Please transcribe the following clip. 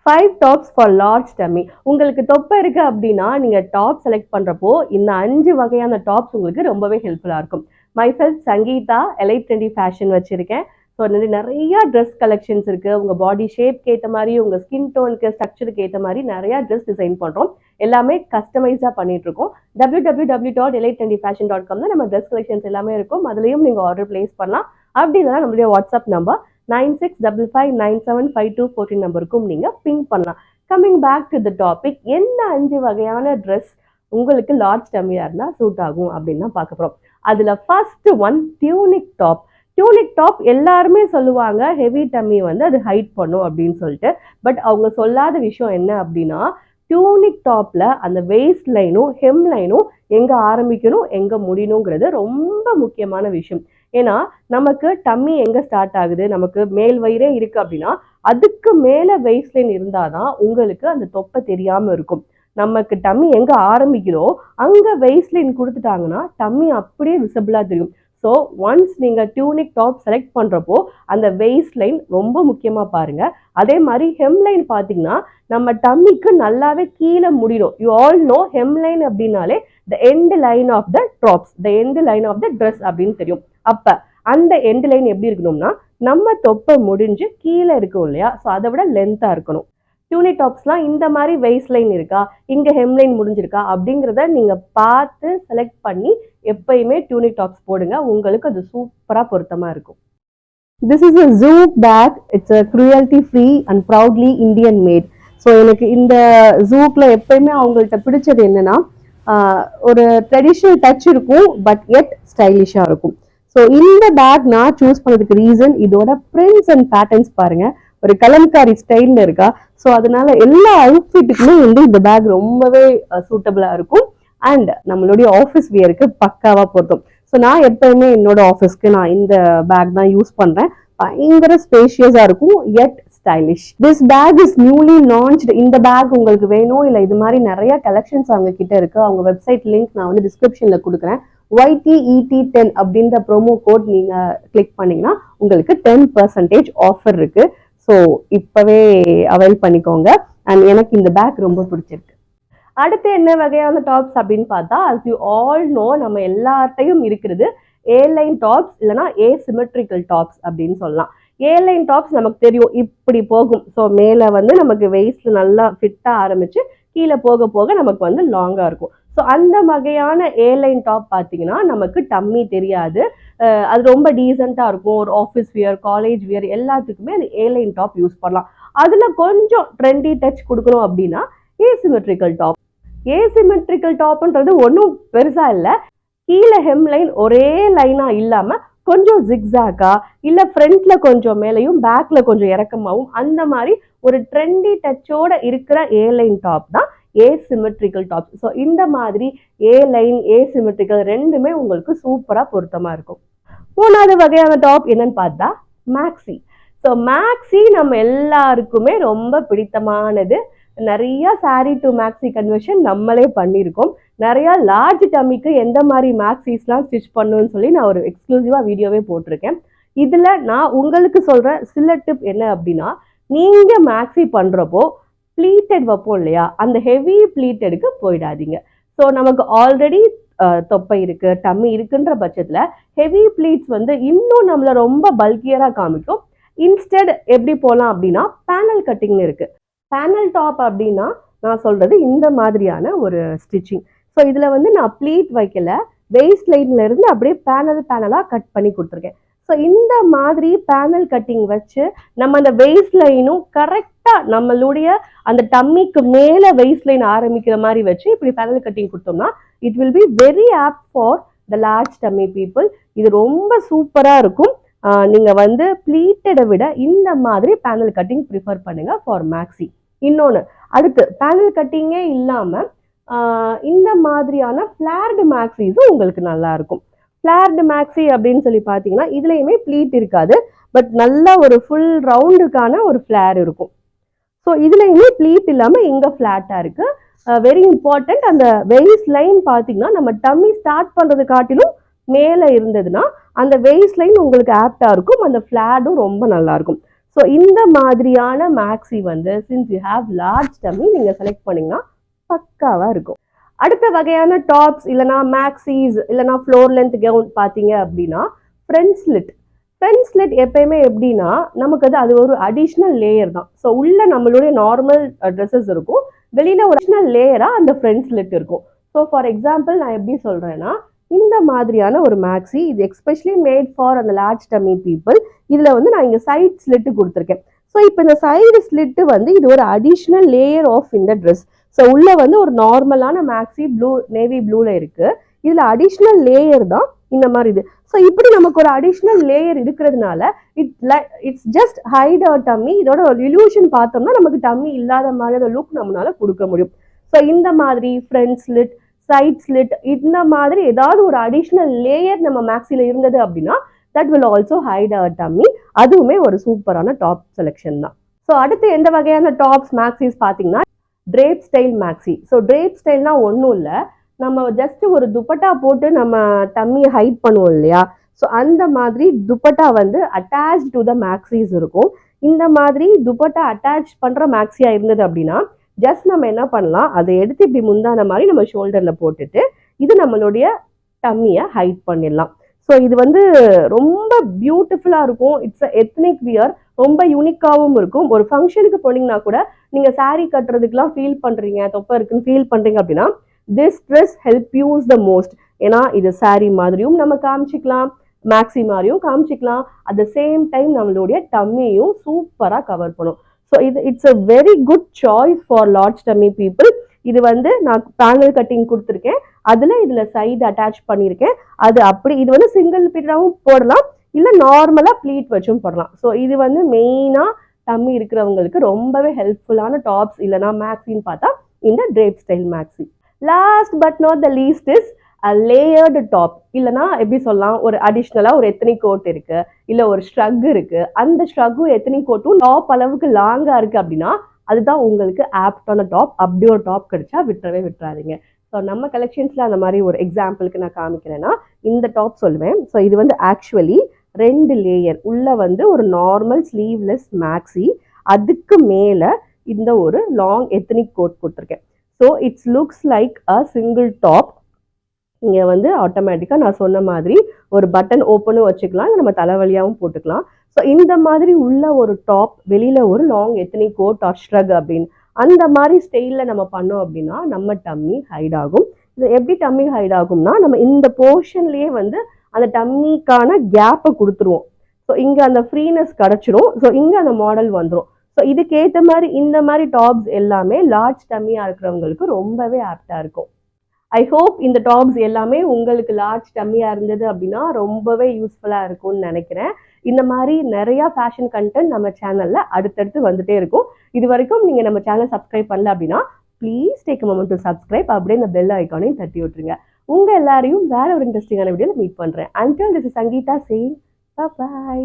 5 tops for large dummy. உங்களுக்கு தொப்பை இருக்கு அப்படின்னா நீங்க டாப் செலக்ட் பண்றப்போ இந்த 5 வகையான டாப்ஸ் உங்களுக்கு ரொம்பவே ஹெல்ப்ஃபுல்லா இருக்கும். Myself Sangeetha, elite trendy fashion வச்சிருக்கேன். ஸோ நிறைய ட்ரெஸ் கலெக்ஷன்ஸ் இருக்கு. உங்க பாடி ஷேப்க்கு ஏற்ற மாதிரி, உங்க ஸ்கின் டோனுக்கு, ஸ்ட்ரக்சருக்கு ஏற்ற மாதிரி நிறைய ட்ரெஸ் டிசைன் பண்றோம். எல்லாமே கஸ்டமைஸா பண்ணிட்டு இருக்கோம். www.elite20fashion.com தான் நம்ம ட்ரெஸ் கலெக்ஷன்ஸ் எல்லாமே இருக்கும். அதுலயும் நீங்க ஆர்டர் பிளேஸ் பண்ணலாம். அப்படி இல்லைன்னா நம்மளுடைய வாட்ஸ்அப் நம்பர் 9655975214 நம்பருக்கும் நீங்க பிங்க் பண்ணலாம். Coming back to the topic, என்ன 5 வகையான ட்ரெஸ் உங்களுக்கு லார்ஜ் டம்மியா இருந்தா சூட் ஆகும் அப்படின்னு தான் பார்க்க போறோம். அதுல ஃபர்ஸ்ட் ஒன் டியூனிக் டாப். டியூனிக் டாப் எல்லாருமே சொல்லுவாங்க ஹெவி டம்மி வந்து அது ஹைட் பண்ணும் அப்படின்னு சொல்லிட்டு. பட் அவங்க சொல்லாத விஷயம் என்ன அப்படின்னா, டியூனிக் டாப்ல அந்த வெயிஸ்ட் லைனும் ஹெம் லைனும் எங்க ஆரம்பிக்கணும் எங்க முடியணுங்கிறது ரொம்ப முக்கியமான விஷயம். ஏன்னா நமக்கு டம்மி எங்க ஸ்டார்ட் ஆகுது, நமக்கு மேல் வயிறே இருக்கு அப்படின்னா அதுக்கு மேல வெயிஸ்ட் லைன் இருந்தாதான் உங்களுக்கு அந்த தொப்பை தெரியாம இருக்கும். நமக்கு டம்மி எங்க ஆரம்பிக்கிறோ அங்க வெயிஸ்ட் லைன் கொடுத்துட்டாங்கன்னா டம்மி அப்படியே விசிபிளா தெரியும். ஸோ ஒன்ஸ் நீங்க டியூனிக் டாப் செலக்ட் பண்றப்போ அந்த வெயிஸ்ட் லைன் ரொம்ப முக்கியமா பாருங்க. அதே மாதிரி ஹெம் லைன் பாத்தீங்கன்னா நம்ம டம்மிக்கு நல்லாவே கீழே முடியும். You all know hem line அப்படின்னாலே the end line of the tops, the end line of the dress அப்படின்னு தெரியும். அப்ப அந்த எண்ட் லைன் எப்படி இருக்கணும்னா நம்ம தொப்பை முடிஞ்சு கீழே இருக்கும் இல்லையா, ஸோ அதை விட லென்த்தா இருக்கணும். டியூனிக் டாப்ஸ்லாம் இந்த மாதிரி வெயிஸ்ட் லைன் இருக்கா, இங்க ஹெம் லைன் முடிஞ்சிருக்கா அப்படிங்கிறத நீங்க பார்த்து செலக்ட் பண்ணி எப்பயுமே டியூனிக் டாப்ஸ் போடுங்க. உங்களுக்கு அது சூப்பரா பொருத்தமா இருக்கும். This is a Zouk bag. It's a cruelty free and proudly Indian made. So எனக்கு இந்த ஜூக்ல எப்பயுமே அவங்கள்ட்ட பிடிச்சது என்னன்னா ஒரு ட்ரெடிஷ்னல் டச் இருக்கும், பட் எட் ஸ்டைலிஷா இருக்கும். ஸோ இந்த பேக் நான் சூஸ் பண்ணதுக்கு ரீசன் இதோட பிரிண்ட்ஸ் அண்ட் பேட்டர்ன்ஸ் பாருங்க, ஒரு கலம்காரி ஸ்டைல்ல இருக்கா. ஸோ அதனால எல்லா அவுட்ஃபிட்டுக்குமே வந்து இந்த பேக் ரொம்பவே சூட்டபிளா இருக்கும். அண்ட் நம்மளுடைய ஆஃபீஸ் வியருக்கு பக்காவா பொருத்தும். ஸோ நான் எப்பயுமே என்னோட ஆஃபீஸ்க்கு நான் இந்த பேக் தான் யூஸ் பண்றேன். பயங்கர ஸ்பேஷியஸா இருக்கும், and stylish. This bag is newly launched. இந்த பேக் உங்களுக்கு வேணும் இல்ல இது மாதிரி நிறைய கலெக்ஷன்ஸ் அவங்க கிட்ட இருக்கு. அவங்க வெப்சைட் லிங்க் நான் வந்து டிஸ்கிரிப்ஷன்ல கொடுக்குறேன். YTET10 அப்படின்ற ப்ரோமோ கோட் நீங்க கிளிக் பண்ணீங்கன்னா உங்களுக்கு 10% ஆஃபர் இருக்கு. ஸோ இப்பவே அவைல் பண்ணிக்கோங்க. அண்ட் எனக்கு இந்த பேக் ரொம்ப பிடிச்சிருக்கு. அடுத்து என்ன வகையான டாப்ஸ் அப்படின்னு பார்த்தா, அஸ் யூ ஆல் நோ நம்ம எல்லார்ட்டையும் இருக்கிறது ஏ லைன் டாப்ஸ் இல்லைன்னா ஏசிமெட்ரிக்கல் டாப்ஸ் அப்படின்னு சொல்லலாம். ஏ லைன் டாப்ஸ் நமக்கு தெரியும், இப்படி போகும். ஸோ மேலே வந்து நமக்கு வெயிஸ்ட் நல்லா ஃபிட்டாக ஆரம்பிச்சு கீழே போக போக நமக்கு வந்து லாங்காக இருக்கும். ஸோ அந்த வகையான ஏ லைன் டாப் பார்த்தீங்கன்னா நமக்கு டம்மி தெரியாது, அது ரொம்ப டீசெண்டாக இருக்கும். ஒரு ஆஃபீஸ் வியர், காலேஜ் வியர் எல்லாத்துக்குமே அந்த ஏ லைன் டாப் யூஸ் பண்ணலாம். அதில் கொஞ்சம் ட்ரெண்டி டச் கொடுக்கணும் அப்படின்னா ஏசிமெட்ரிக்கல் டாப். ஏசிமெட்ரிக்கல் டாப்ன்றது ஒன்றும் பெருசா இல்லை, கீழே ஹெம் லைன் ஒரே லைனா இல்லாம கொஞ்சம் ஜிக்ஸாக்கா இல்ல ஃப்ரண்ட்ல கொஞ்சம் மேலையும் பேக்ல கொஞ்சம் இறக்கமாவும் அந்த மாதிரி ஒரு ட்ரெண்டி டச்சோட இருக்கிற ஏ லைன் டாப் தான் ஏசிமெட்ரிக்கல் டாப். ஸோ இந்த மாதிரி ஏ லைன் ஏசிமெட்ரிக்கல் ரெண்டுமே உங்களுக்கு சூப்பரா பொருத்தமா இருக்கும். மூணாவது வகையான டாப் என்னன்னு பார்த்தா மேக்ஸி. ஸோ மேக்ஸி நம்ம எல்லாருக்குமே ரொம்ப பிடித்தமானது. நிறைய சாரி டு மேக்ஸி கன்வர்ஷன் நம்மளே பண்ணியிருக்கோம். நிறைய லார்ஜ் டம்மிக்கு எந்த மாதிரி மேக்ஸிஸ்லாம் ஸ்டிச் பண்ணுன்னு சொல்லி நான் ஒரு எக்ஸ்க்ளூசிவா வீடியோவே போட்டிருக்கேன். இதுல நான் உங்களுக்கு சொல்ற சில டிப் என்ன அப்படின்னா, நீங்க மேக்ஸி பண்றப்போ ப்ளீட்டட் வைப்போம் இல்லையா, அந்த ஹெவி ப்ளீட்டடுக்கு போயிடாதீங்க. ஸோ நமக்கு ஆல்ரெடி தொப்பை இருக்கு, டம்மி இருக்குன்ற பட்சத்துல ஹெவி ப்ளீட்ஸ் வந்து இன்னும் நம்மள ரொம்ப பல்கியரா காமிக்கும். இன்ஸ்டெட் எப்படி போகலாம் அப்படின்னா பேனல் கட்டிங்னு இருக்கு. பேனல் டாப் அப்படின்னா நான் சொல்றது இந்த மாதிரியான ஒரு ஸ்டிச்சிங். ஸோ இதுல வந்து நான் ப்ளீட் வைக்கல, வெயிஸ்ட் லைன்ல இருந்து அப்படியே பேனலா கட் பண்ணி கொடுத்துருக்கேன். ஸோ இந்த மாதிரி பேனல் கட்டிங் வச்சு நம்ம அந்த வெயிஸ்ட் லைனும் கரெக்டா நம்மளுடைய அந்த டம்மிக்கு மேல வெயிஸ்ட் லைன் ஆரம்பிக்கிற மாதிரி வச்சு இப்படி பேனல் கட்டிங் கொடுத்தோம்னா it will be very opt for the large dummy people. இது ரொம்ப சூப்பரா இருக்கும். நீங்க வந்து ப்ளீட்டடை விட இந்த மாதிரி பேனல் கட்டிங் ப்ரிஃபர் பண்ணுங்க ஃபார் மேக்ஸி. இன்னொன்று, அடுத்து பேனல் கட்டிங்கே இல்லாமல் இந்த மாதிரியான ஃப்ளார்டு மேக்ஸிஸும் உங்களுக்கு நல்லா இருக்கும். ஃப்ளார்டு மேக்ஸி அப்படின்னு சொல்லி பார்த்தீங்கன்னா இதுலேயுமே ப்ளீட் இருக்காது, பட் நல்ல ஒரு ஃபுல் ரவுண்டுக்கான ஒரு ஃப்ளார் இருக்கும். ஸோ இதுலேயுமே ப்ளீட் இல்லாமல் இங்கே ஃப்ளாட்டாக இருக்கு. வெரி இம்பார்ட்டன்ட், அந்த வெயிஸ்ட் லைன் பார்த்தீங்கன்னா நம்ம டம்மி ஸ்டார்ட் பண்ணுறது காட்டிலும் மேலே இருந்ததுன்னா அந்த வெயிஸ்ட் லைன் உங்களுக்கு ஆப்டாக இருக்கும், அந்த ஃப்ளாடும் ரொம்ப நல்லா இருக்கும். ஸோ இந்த மாதிரியான மேக்ஸி வந்து since you have large dummy நீங்கள் செலக்ட் பண்ணிங்கன்னா பக்காவாக இருக்கும். அடுத்த வகையான டாப்ஸ் இல்லைனா மேக்ஸிஸ் இல்லைனா ஃப்ளோர் லென்த் கவுன் பார்த்தீங்க அப்படின்னா ஃப்ரண்ட் ஸ்லிட். ஃப்ரண்ட் ஸ்லிட் எப்பயுமே எப்படின்னா நமக்கு அது ஒரு அடிஷ்னல் லேயர் தான். ஸோ உள்ள நம்மளுடைய நார்மல் ட்ரெஸ்ஸஸ் இருக்கும், வெளியில் ஒரு அடிஷ்னல் லேயராக அந்த ஃப்ரண்ட் ஸ்லிட் இருக்கும். ஸோ ஃபார் எக்ஸாம்பிள் நான் எப்படி சொல்கிறேன்னா, இந்த மாதிரியான ஒரு மேக்ஸி, இது எக்ஸ்பெஷலி மேட் ஃபார் அந்த லார்ஜ் டம்மி பீப்புள். இதில் வந்து நான் இங்கே சைட் ஸ்லிட்டு கொடுத்துருக்கேன். ஸோ இப்போ இந்த சைடு ஸ்லிட்டு வந்து இது ஒரு அடிஷ்னல் லேயர் ஆஃப் இந்த ட்ரெஸ். ஸோ உள்ள வந்து ஒரு நார்மலான மேக்ஸி ப்ளூ நேவி ப்ளூவில் இருக்குது, இதில் அடிஷ்னல் லேயர் தான் இந்த மாதிரி இது. ஸோ இப்படி நமக்கு ஒரு அடிஷ்னல் லேயர் இருக்கிறதுனால it's just hide our tummy. இதோட ஒரு இல்யூஷன் பார்த்தோம்னா நமக்கு டம்மி இல்லாத மாதிரி லுக் நம்மளால கொடுக்க முடியும். ஸோ இந்த மாதிரி ஃப்ரண்ட் ஸ்லிட், சைட் ஸ்லிட், இந்த மாதிரி ஏதாவது ஒரு அடிஷ்னல் லேயர் நம்ம மேக்ஸியில் இருந்தது அப்படின்னா that will also hide our tummy. அதுவுமே ஒரு சூப்பரான டாப் செலெக்ஷன் தான். ஸோ அடுத்து எந்த வகையான டாப்ஸ் மேக்ஸிஸ் பார்த்தீங்கன்னா drape style maxi. So drape ஸ்டைல்னா ஒன்றும் இல்லை, நம்ம ஜஸ்ட் ஒரு துப்பட்டா போட்டு நம்ம டம்மியை ஹைட் பண்ணுவோம் இல்லையா, ஸோ அந்த மாதிரி துப்பட்டா வந்து அட்டாச் டு த மேக்ஸிஸ் இருக்கும். இந்த மாதிரி துப்பட்டா அட்டாச் பண்ணுற மேக்ஸியாக இருந்தது அப்படின்னா ஜஸ்ட் நம்ம என்ன பண்ணலாம், அதை எடுத்து இப்படி முந்தான மாதிரி நம்ம ஷோல்டரில் போட்டுட்டு இது நம்மளுடைய டம்மியை ஹைட் பண்ணிடலாம். ஸோ இது வந்து ரொம்ப பியூட்டிஃபுல்லாக இருக்கும். இட்ஸ் எத்னிக் வியர், ரொம்ப யூனிக்காகவும் இருக்கும். ஒரு ஃபங்க்ஷனுக்கு போனீங்கன்னா கூட நீங்கள் சாரீ கட்டுறதுக்குலாம் ஃபீல் பண்ணுறீங்க, தொப்பை இருக்குன்னு ஃபீல் பண்ணுறீங்க அப்படின்னா this dress help use the most. ஏன்னா இது சாரீ மாதிரியும் நம்ம காமிச்சிக்கலாம், மேக்ஸி மாதிரியும் காமிச்சிக்கலாம், அட் த சேம் டைம் நம்மளுடைய டம்மியும் சூப்பராக கவர் பண்ணும். So it's a very good choice for large dummy people. இது வந்து நான் பேனல் கட்டிங் கொடுத்துருக்கேன், இதில் சைடு அட்டாச் பண்ணியிருக்கேன். அது அப்படி இது வந்து சிங்கிள் பீரியடாகவும் போடலாம், இல்லை நார்மலாக ப்ளீட் வச்சும் போடலாம். ஸோ இது வந்து மெயினாக டம்மி இருக்கிறவங்களுக்கு ரொம்பவே ஹெல்ப்ஃபுல்லான டாப்ஸ் இல்லைனா மேக்ஸின்னு பார்த்தா இந்த drape style maxi. Last but not the least is layered top. இல்லைனா எப்படி சொல்லலாம், ஒரு அடிஷ்னலாக ஒரு எத்தனை கோட் இருக்கு, இல்லை ஒரு ஸ்ட்ரக் இருக்கு, அந்த ஸ்ட்ரக்கும் எத்தனை கோட்டும் டாப் அளவுக்கு லாங்காக இருக்கு அப்படின்னா அதுதான் உங்களுக்கு ஆப்டான டாப். அப்படி ஒரு டாப் கிடைச்சா விட்டுறாதீங்க. ஸோ நம்ம கலெக்ஷன்ஸில் அந்த மாதிரி ஒரு எக்ஸாம்பிளுக்கு நான் காமிக்கிறேன்னா இந்த டாப் சொல்லுவேன். ஸோ இது வந்து ஆக்சுவலி 2 லேயர், உள்ள வந்து ஒரு நார்மல் ஸ்லீவ்லெஸ் மேக்ஸி, அதுக்கு மேலே இந்த ஒரு லாங் எத்தனிக் கோட் கொடுத்துருக்கேன். So it's looks like a single top. இங்கே வந்து ஆட்டோமேட்டிக்காக நான் சொன்ன மாதிரி ஒரு பட்டன் ஓப்பனும் வச்சுக்கலாம், நம்ம தலைவலியாகவும் போட்டுக்கலாம். ஸோ இந்த மாதிரி உள்ள ஒரு டாப், வெளியில் ஒரு லாங் எத்தனை கோட் ஆர் ஸ்ட்ரக் அப்படின்னு அந்த மாதிரி ஸ்டைலில் நம்ம பண்ணோம் அப்படின்னா நம்ம டம்மி ஹைட் ஆகும். இது எப்படி டம்மி ஹைட் ஆகும்னா, நம்ம இந்த போர்ஷன்லேயே வந்து அந்த டம்மிக்கான கேப்பை கொடுத்துருவோம். ஸோ இங்கே அந்த ஃப்ரீனஸ் கிடச்சிரும். ஸோ இங்கே அந்த மாடல் வந்துடும். ஸோ இதுக்கேற்ற மாதிரி இந்த மாதிரி டாப்ஸ் எல்லாமே லார்ஜ் டம்மியாக இருக்கிறவங்களுக்கு ரொம்பவே ஆப்டாக இருக்கும். ஐ ஹோப் இந்த டாப்ஸ் எல்லாமே உங்களுக்கு லார்ஜ் டம்மியாக இருந்தது அப்படின்னா ரொம்பவே யூஸ்ஃபுல்லாக இருக்கும்னு நினைக்கிறேன். இந்த மாதிரி நிறையா ஃபேஷன் கண்டென்ட் நம்ம சேனலில் அடுத்தடுத்து வந்துட்டே இருக்கும். இது வரைக்கும் நீங்கள் நம்ம சேனல் சப்ஸ்கிரைப் பண்ணல அப்படின்னா please take a moment to subscribe, அப்படியே இந்த பெல் ஐக்கானையும் தட்டி விட்டுருங்க. உங்கள் எல்லாரையும் வேற ஒரு இன்ட்ரெஸ்டிங்கான வீடியோவில் மீட் பண்ணுறேன். Until this is Sangeetha saying by.